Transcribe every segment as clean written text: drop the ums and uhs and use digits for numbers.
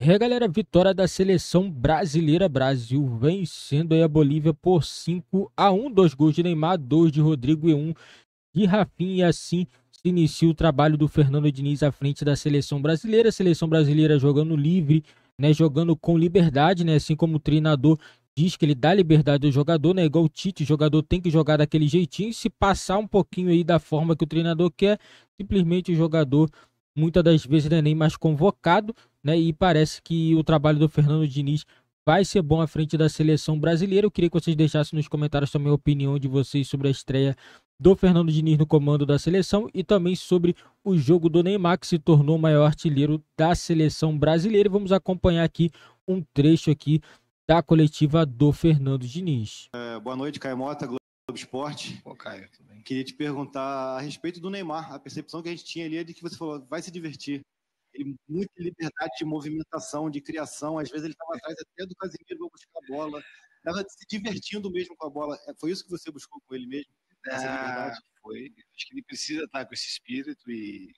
E aí, galera, vitória da seleção brasileira. Brasil vencendo aí a Bolívia por 5-1. 2 gols de Neymar, 2 de Rodrigo e 1 de Rafinha. E assim se inicia o trabalho do Fernando Diniz à frente da seleção brasileira. A seleção brasileira jogando livre, né, jogando com liberdade, né, assim como o treinador diz que ele dá liberdade ao jogador, né, igual o Tite, o jogador tem que jogar daquele jeitinho. Se passar um pouquinho aí da forma que o treinador quer, simplesmente o jogador muitas das vezes não é nem mais convocado, né? E parece que o trabalho do Fernando Diniz vai ser bom à frente da seleção brasileira. Eu queria que vocês deixassem nos comentários também a opinião de vocês sobre a estreia do Fernando Diniz no comando da seleção e também sobre o jogo do Neymar, que se tornou o maior artilheiro da seleção brasileira. E vamos acompanhar aqui um trecho aqui da coletiva do Fernando Diniz. Boa noite, Caio Mota, Globo Esporte. Pô, Caio, tudo bem? Queria te perguntar a respeito do Neymar. A percepção que a gente tinha ali é de que você falou, vai se divertir. Ele, muita liberdade de movimentação, de criação. Às vezes ele estava atrás até do Casemiro para buscar a bola. Estava se divertindo mesmo com a bola. Foi isso que você buscou com ele mesmo? Essa liberdade? Foi. Acho que ele precisa estar com esse espírito e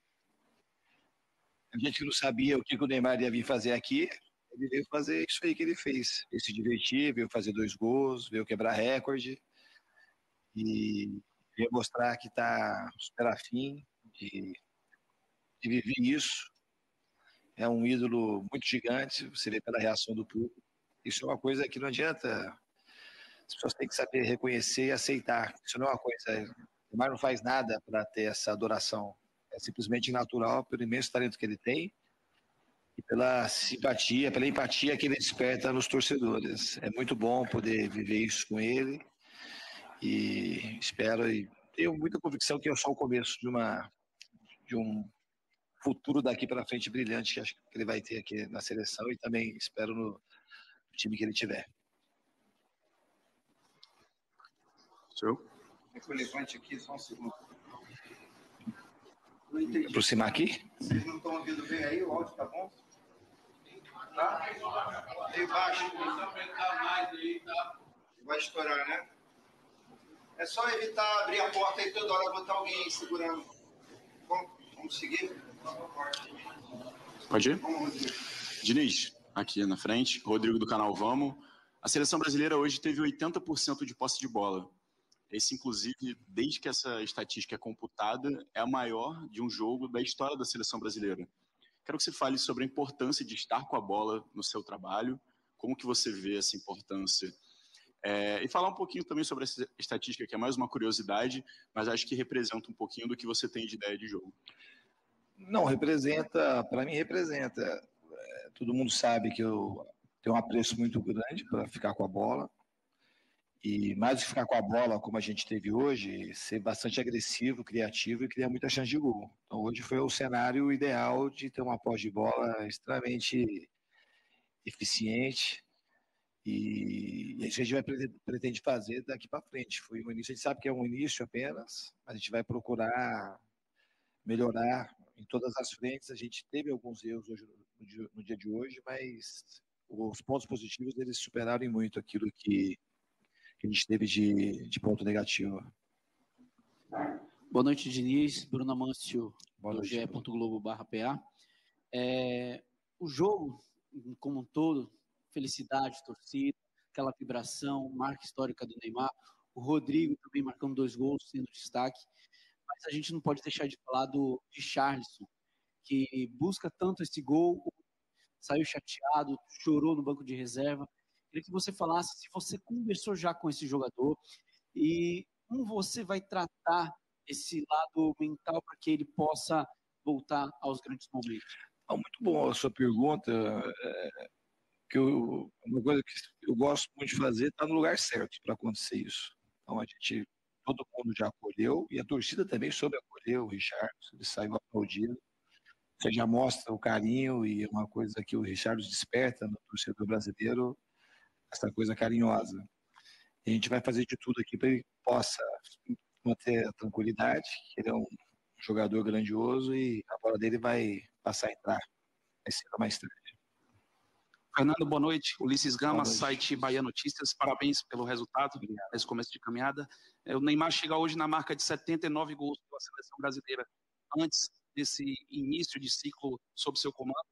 a gente que não sabia o que o Neymar ia vir fazer aqui, ele veio fazer isso aí que ele fez. Veio se divertir, veio fazer 2 gols, veio quebrar recorde e veio mostrar que está super afim de viver isso. É um ídolo muito gigante, você vê pela reação do público. Isso é uma coisa que não adianta, as pessoas têm que saber reconhecer e aceitar. Isso não é uma coisa, o Neymar não faz nada para ter essa adoração. É simplesmente natural pelo imenso talento que ele tem e pela simpatia, pela empatia que ele desperta nos torcedores. É muito bom poder viver isso com ele e espero e tenho muita convicção que é só o começo de um futuro daqui para frente brilhante que acho que ele vai ter aqui na seleção e também espero no time que ele tiver. Seu? O elefante aqui, só um segundo. Aproximar aqui? Vocês não estão ouvindo bem aí? O áudio tá bom? Tá? Meio baixo. Vai estourar, né? É só evitar abrir a porta e toda hora botar alguém segurando. Vamos seguir? Pode ir? Vamos, Rodrigo. Diniz, aqui na frente, Rodrigo do canal Vamos. A seleção brasileira hoje teve 80% de posse de bola. Esse, inclusive, desde que essa estatística é computada, é a maior de um jogo da história da seleção brasileira. Quero que você fale sobre a importância de estar com a bola no seu trabalho, como que você vê essa importância. E falar um pouquinho também sobre essa estatística, que é mais uma curiosidade, mas acho que representa um pouquinho do que você tem de ideia de jogo. Não, representa, para mim representa. Todo mundo sabe que eu tenho um apreço muito grande para ficar com a bola. E mais do que ficar com a bola, como a gente teve hoje, ser bastante agressivo, criativo e criar muita chance de gol. Então hoje foi o cenário ideal de ter uma posse de bola extremamente eficiente e a gente pretende fazer daqui para frente. Foi um início, a gente sabe que é um início apenas, mas a gente vai procurar melhorar em todas as frentes. A gente teve alguns erros hoje, no dia de hoje, mas os pontos positivos eles superaram muito aquilo que a gente teve de ponto negativo. Boa noite, Diniz. Bruno Amâncio, Boa do noite, ge.globo.pa. O jogo, como um todo, felicidade, torcida, aquela vibração, marca histórica do Neymar, o Rodrigo também marcando 2 gols, sendo destaque, mas a gente não pode deixar de falar de Richarlison, que busca tanto esse gol, saiu chateado, chorou no banco de reserva. Queria que você falasse se você conversou já com esse jogador e como você vai tratar esse lado mental para que ele possa voltar aos grandes momentos. Muito bom a sua pergunta. Uma coisa que eu gosto muito de fazer está no lugar certo para acontecer isso. Então todo mundo já acolheu e a torcida também soube acolher o Richarlison, ele saiu aplaudido. Você já mostra o carinho e é uma coisa que o Richarlison desperta no torcedor brasileiro, essa coisa carinhosa. E a gente vai fazer de tudo aqui para ele possa manter a tranquilidade, que ele é um jogador grandioso e a bola dele vai passar a entrar. Vai ser mais tarde. Fernando, boa noite. Ulisses Gama, site Bahia Notícias. Parabéns pelo resultado nesse começo de caminhada. O Neymar chega hoje na marca de 79 gols pela seleção brasileira. Antes desse início de ciclo sob seu comando,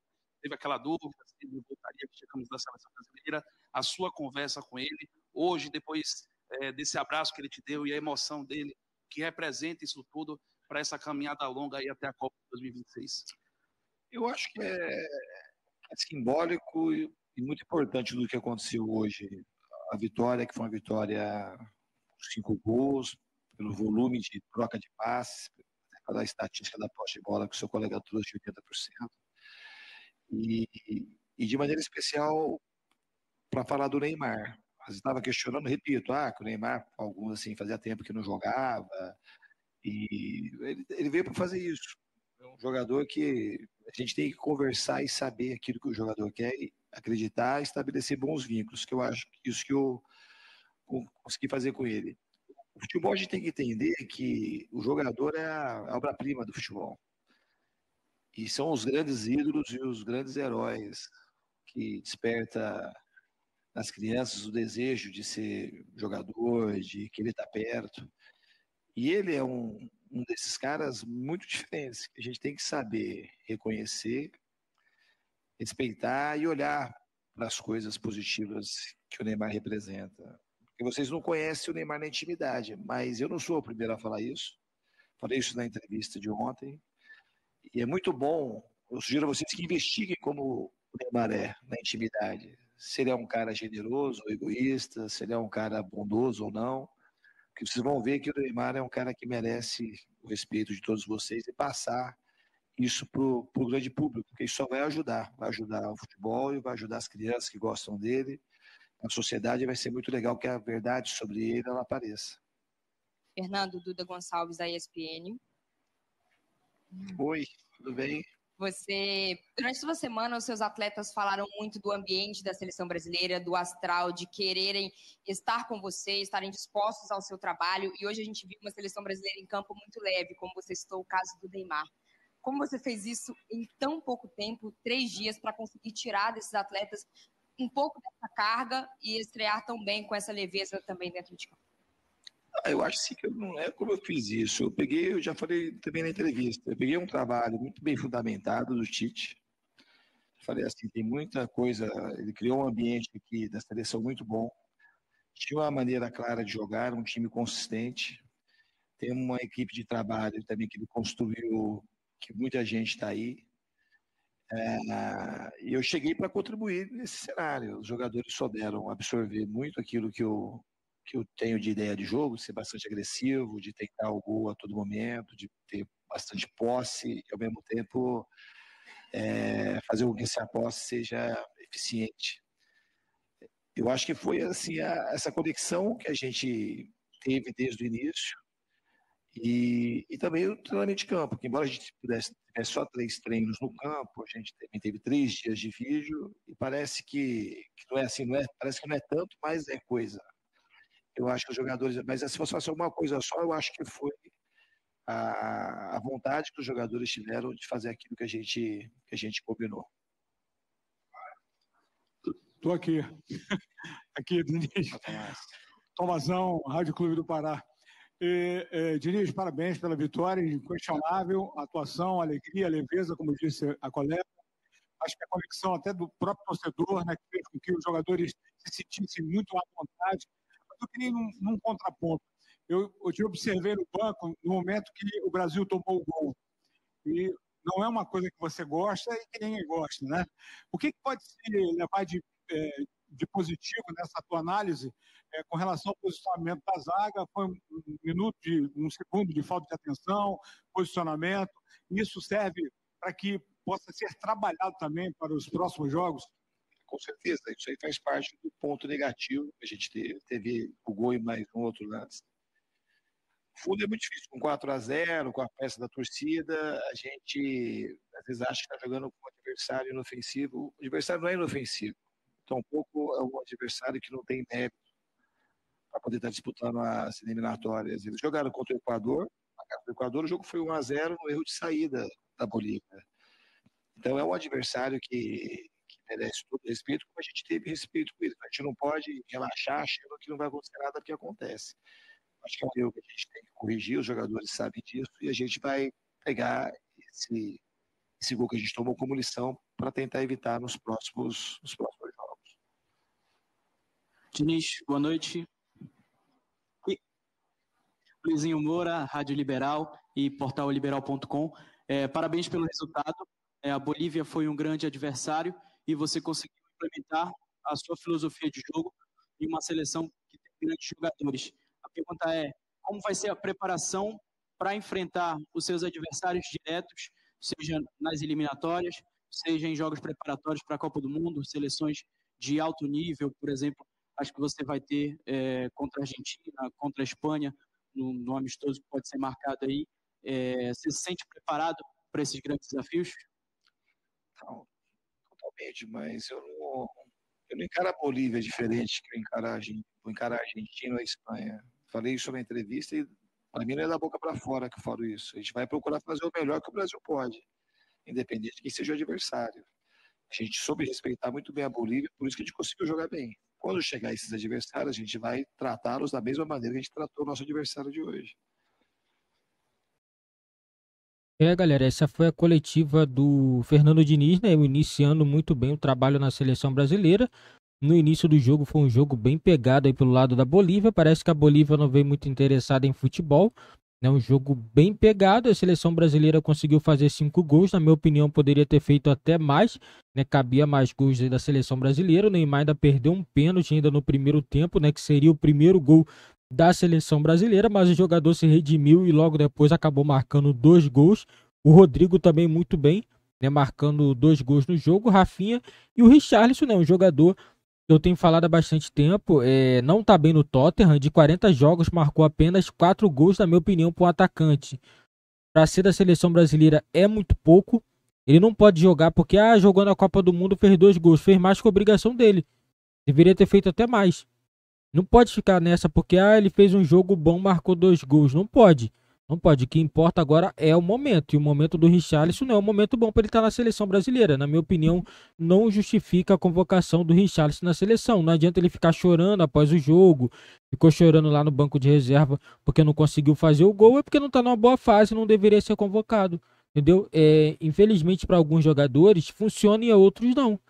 teve aquela dúvida se ele voltaria a vestir a camisa da seleção brasileira, a sua conversa com ele, hoje, depois desse abraço que ele te deu e a emoção dele, que representa isso tudo para essa caminhada longa aí até a Copa de 2026? Eu acho que é simbólico e muito importante do que aconteceu hoje. A vitória, que foi uma vitória por 5 gols, pelo volume de troca de passes, pela estatística da posse de bola que o seu colega trouxe de 80%. E de maneira especial, para falar do Neymar. Você estava questionando, repito, que o Neymar, alguns assim, fazia tempo que não jogava, e ele veio para fazer isso. É um jogador que a gente tem que conversar e saber aquilo que o jogador quer, e acreditar e estabelecer bons vínculos, que eu acho que isso que eu consegui fazer com ele. O futebol a gente tem que entender que o jogador é a obra-prima do futebol. E são os grandes ídolos e os grandes heróis que desperta nas crianças o desejo de ser jogador, de querer estar perto. E ele é um desses caras muito diferentes, que a gente tem que saber reconhecer, respeitar e olhar para as coisas positivas que o Neymar representa. Porque vocês não conhecem o Neymar na intimidade, mas eu não sou o primeiro a falar isso. Falei isso na entrevista de ontem. E é muito bom, eu sugiro a vocês que investiguem como o Neymar é na intimidade. Se ele é um cara generoso ou egoísta, se ele é um cara bondoso ou não. Porque vocês vão ver que o Neymar é um cara que merece o respeito de todos vocês e passar isso para o grande público, porque isso só vai ajudar o futebol e vai ajudar as crianças que gostam dele. A sociedade vai ser muito legal que a verdade sobre ele ela apareça. Fernando, Duda Gonçalves, da ESPN. Oi, tudo bem? Durante toda a semana, os seus atletas falaram muito do ambiente da seleção brasileira, do astral, de quererem estar com você, estarem dispostos ao seu trabalho. E hoje a gente viu uma seleção brasileira em campo muito leve, como você citou o caso do Neymar. Como você fez isso em tão pouco tempo, 3 dias, para conseguir tirar desses atletas um pouco dessa carga e estrear tão bem com essa leveza também dentro de campo? Eu acho sim que não é como eu fiz isso. Eu já falei também na entrevista, eu peguei um trabalho muito bem fundamentado do Tite. Falei assim, tem muita coisa, ele criou um ambiente aqui da seleção muito bom. Tinha uma maneira clara de jogar, um time consistente. Tem uma equipe de trabalho também que ele construiu, que muita gente está aí. E eu cheguei para contribuir nesse cenário. Os jogadores souberam absorver muito aquilo que eu tenho de ideia de jogo, de ser bastante agressivo, de tentar o gol a todo momento, de ter bastante posse e, ao mesmo tempo, fazer com que essa posse seja eficiente. Eu acho que foi assim essa conexão que a gente teve desde o início e também o treinamento de campo, que embora a gente tivesse só 3 treinos no campo, a gente também teve 3 dias de vídeo e parece que não é assim, parece que não é tanto, mas é coisa. Eu acho que os jogadores, mas se fosse fazer alguma coisa só, eu acho que foi a vontade que os jogadores tiveram de fazer aquilo que a gente combinou. Estou aqui. Aqui, Diniz. Tomazão, Rádio Clube do Pará. Diniz, parabéns pela vitória, inquestionável, atuação, alegria, leveza, como disse a colega. Acho que a conexão até do próprio torcedor, né, que fez com que os jogadores se sentissem muito à vontade. Mas eu queria ir num contraponto. Eu te observei no banco no momento que o Brasil tomou o gol. E não é uma coisa que você gosta e que ninguém gosta, né? O que pode se levar de positivo nessa tua análise com relação ao posicionamento da zaga? Foi um segundo de falta de atenção, posicionamento. Isso serve para que possa ser trabalhado também para os próximos jogos? Com certeza, isso aí faz parte do ponto negativo que a gente teve o gol e mais um outro lance. O fundo é muito difícil, com 4-0, com a peça da torcida, a gente às vezes acha que está jogando com um adversário inofensivo. O adversário não é inofensivo, tampouco é um adversário que não tem mérito para poder estar disputando as eliminatórias. Eles jogaram contra o Equador, na casa do Equador, o jogo foi 1-0 no erro de saída da Bolívia. Então é um adversário que merece todo respeito, como a gente teve respeito com ele. A gente não pode relaxar achando que não vai acontecer nada, porque acontece. Acho que é um erro que a gente tem que corrigir, os jogadores sabem disso, e a gente vai pegar esse gol que a gente tomou como lição para tentar evitar nos próximos jogos. Diniz, boa noite. Luizinho Moura, Rádio Liberal e portal liberal.com. Parabéns pelo resultado. A Bolívia foi um grande adversário e você conseguiu implementar a sua filosofia de jogo em uma seleção que tem grandes jogadores. A pergunta é, como vai ser a preparação para enfrentar os seus adversários diretos, seja nas eliminatórias, seja em jogos preparatórios para a Copa do Mundo, seleções de alto nível, por exemplo, acho que você vai ter contra a Argentina, contra a Espanha, no amistoso que pode ser marcado aí. Você se sente preparado para esses grandes desafios? Não, totalmente, mas eu não encaro a Bolívia diferente que eu encarar a Argentina ou a Espanha. Falei isso na entrevista e para mim não é da boca para fora que eu falo isso. A gente vai procurar fazer o melhor que o Brasil pode, independente de quem seja o adversário. A gente soube respeitar muito bem a Bolívia, por isso que a gente conseguiu jogar bem. Quando chegar esses adversários, a gente vai tratá-los da mesma maneira que a gente tratou o nosso adversário de hoje. Galera, essa foi a coletiva do Fernando Diniz, né? Iniciando muito bem o trabalho na seleção brasileira. No início do jogo foi um jogo bem pegado aí pelo lado da Bolívia. Parece que a Bolívia não veio muito interessada em futebol. É um jogo bem pegado. A seleção brasileira conseguiu fazer 5 gols. Na minha opinião, poderia ter feito até mais, né? Cabia mais gols aí da seleção brasileira. O Neymar ainda perdeu um pênalti ainda no primeiro tempo, né? Que seria o primeiro gol da seleção brasileira, mas o jogador se redimiu e logo depois acabou marcando 2 gols. O Rodrigo também muito bem, né? Marcando 2 gols no jogo. O Rafinha e o Richarlison, né? Um jogador que eu tenho falado há bastante tempo, não está bem no Tottenham. De 40 jogos, marcou apenas 4 gols, na minha opinião, para um atacante. Para ser da seleção brasileira é muito pouco. Ele não pode jogar porque, jogou na Copa do Mundo, fez 2 gols. Fez mais que a obrigação dele. Deveria ter feito até mais. Não pode ficar nessa porque, ele fez um jogo bom, marcou 2 gols. Não pode. Não pode. O que importa agora é o momento. E o momento do Richarlison não é um momento bom para ele estar na seleção brasileira. Na minha opinião, não justifica a convocação do Richarlison na seleção. Não adianta ele ficar chorando após o jogo. Ficou chorando lá no banco de reserva porque não conseguiu fazer o gol. É porque não está numa boa fase, não deveria ser convocado. Entendeu? Infelizmente, para alguns jogadores, funciona e a outros não.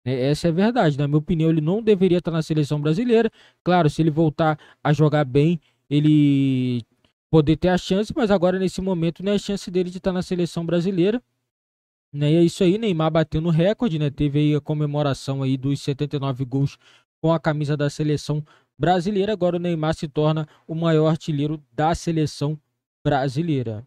Essa é a verdade. Na minha opinião, ele não deveria estar na seleção brasileira. Claro, se ele voltar a jogar bem, ele poder ter a chance, mas agora nesse momento não é a chance dele de estar na seleção brasileira, né? E é isso aí, Neymar batendo recorde, né? Teve aí a comemoração aí dos 79 gols com a camisa da seleção brasileira. Agora o Neymar se torna o maior artilheiro da seleção brasileira.